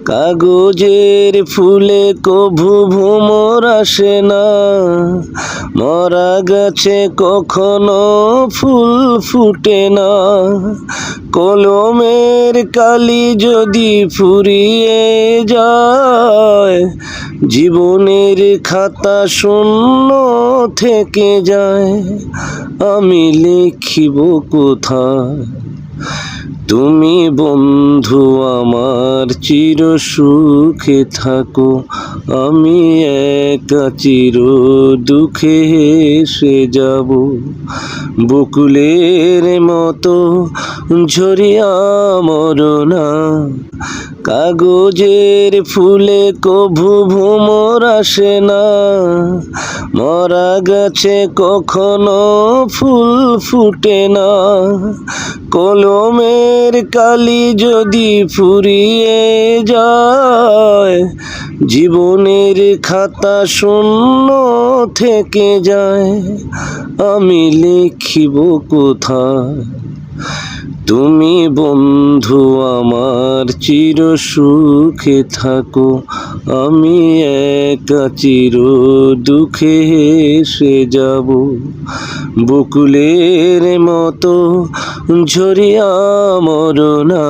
কাগজের ফুলে কভু ভ্রমর আসে না, মরা গাছে কখনো ফুল ফুটে না। কলমের কালি যদি ফুরিয়ে যায়, জীবনের খাতা শূন্য থেকে যায়। আমি লিখিব কোথায়? তুমি বন্ধু আমার চির সুখে থাকো, আমি একা চির দুঃখে হেসে যাব। বকুলের মতো ঝরিয়া মরনা, কাগজের ফুলে কভু ভ্রমর আসে না, মরা গাছে কখনো ফুল ফুটে না। কলমের কালি যদি ফুরিয়ে যায়, জীবনের খাতা শূন্য থেকে যায়। আমি লিখিব কোথায়? তুমি বন্ধু আমার চির সুখে থাকো, আমি একা চির দুঃখে হেসে যাব। বকুলের মতো ঝরিয়া মরনা।